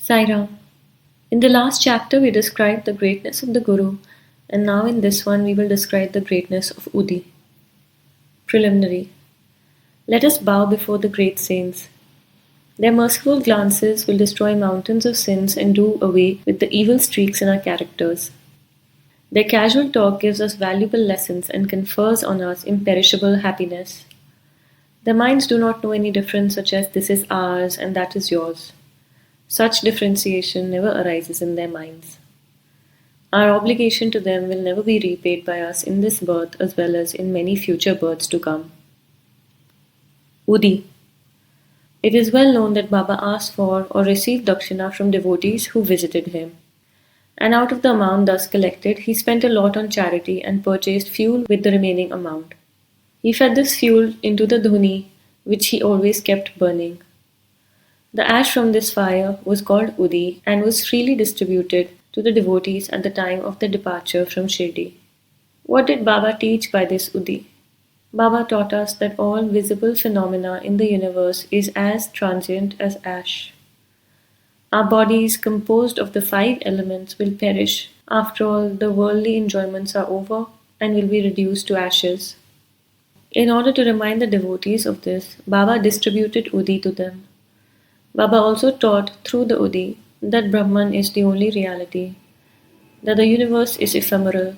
Sai Ram. In the last chapter, we described the greatness of the Guru, and now in this one, we will describe the greatness of Udi. Preliminary. Let us bow before the great saints. Their merciful glances will destroy mountains of sins and do away with the evil streaks in our characters. Their casual talk gives us valuable lessons and confers on us imperishable happiness. Their minds do not know any difference, such as this is ours and that is yours. Such differentiation never arises in their minds. Our obligation to them will never be repaid by us in this birth as well as in many future births to come. Udi. It is well known that Baba asked for or received dakshina from devotees who visited him. And out of the amount thus collected, he spent a lot on charity and purchased fuel with the remaining amount. He fed this fuel into the dhuni, which he always kept burning. The ash from this fire was called Udi and was freely distributed to the devotees at the time of their departure from Shirdi. What did Baba teach by this Udi? Baba taught us that all visible phenomena in the universe is as transient as ash. Our bodies, composed of the 5 elements, will perish after all the worldly enjoyments are over and will be reduced to ashes. In order to remind the devotees of this, Baba distributed Udi to them. Baba also taught through the Udi that Brahman is the only reality, that the universe is ephemeral,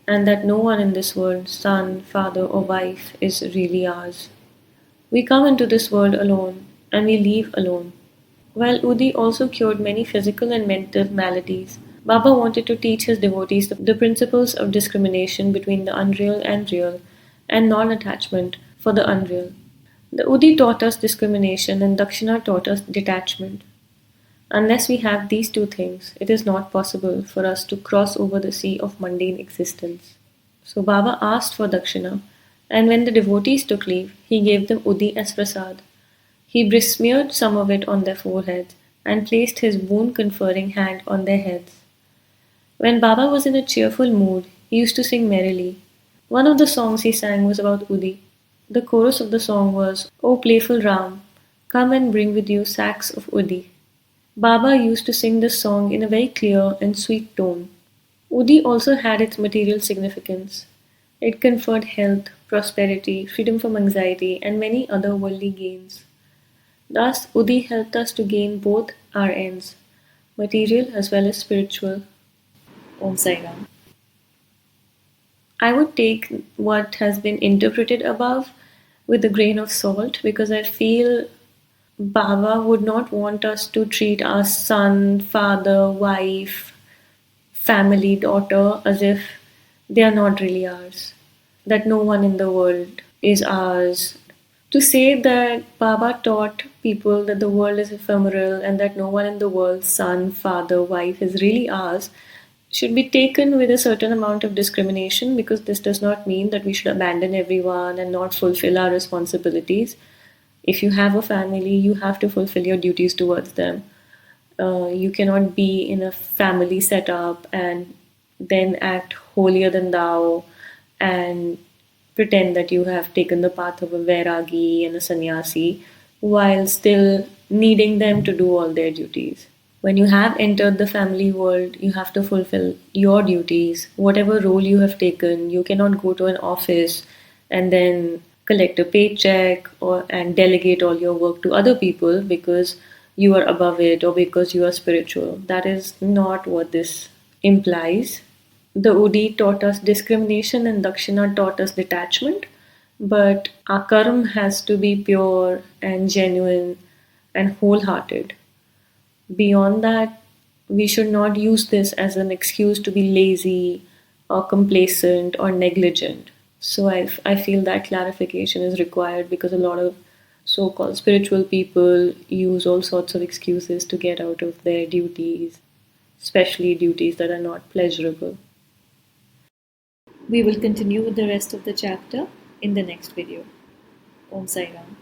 and that no one in this world, son, father, or wife, is really ours. We come into this world alone, and we leave alone. While Udi also cured many physical and mental maladies, Baba wanted to teach his devotees the principles of discrimination between the unreal and real, and non-attachment for the unreal. The Udi taught us discrimination and Dakshina taught us detachment. Unless we have these 2 things, it is not possible for us to cross over the sea of mundane existence. So Baba asked for Dakshina, and when the devotees took leave, he gave them Udi as prasad. He besmeared some of it on their foreheads and placed his boon-conferring hand on their heads. When Baba was in a cheerful mood, he used to sing merrily. One of the songs he sang was about Udi. The chorus of the song was, "O playful Ram, come and bring with you sacks of Udi." Baba used to sing this song in a very clear and sweet tone. Udi also had its material significance. It conferred health, prosperity, freedom from anxiety, and many other worldly gains. Thus, Udi helped us to gain both our ends, material as well as spiritual. Om Sai Ram. I would take what has been interpreted above with a grain of salt because I feel Baba would not want us to treat our son, father, wife, family, daughter as if they are not really ours, that no one in the world is ours. To say that Baba taught people that the world is ephemeral and that no one in the world, son, father, wife, is really ours, should be taken with a certain amount of discrimination because this does not mean that we should abandon everyone and not fulfill our responsibilities. If you have a family, you have to fulfill your duties towards them. You cannot be in a family setup and then act holier than thou and pretend that you have taken the path of a vairagi and a sannyasi while still needing them to do all their duties. When you have entered the family world, you have to fulfill your duties, whatever role you have taken. You cannot go to an office and then collect a paycheck and delegate all your work to other people because you are above it or because you are spiritual. That is not what this implies. The Udi taught us discrimination and Dakshina taught us detachment, but our karma has to be pure and genuine and wholehearted. Beyond that, we should not use this as an excuse to be lazy or complacent or negligent. So I feel that clarification is required because a lot of so-called spiritual people use all sorts of excuses to get out of their duties, especially duties that are not pleasurable. We will continue with the rest of the chapter in the next video. Om Sai Ram.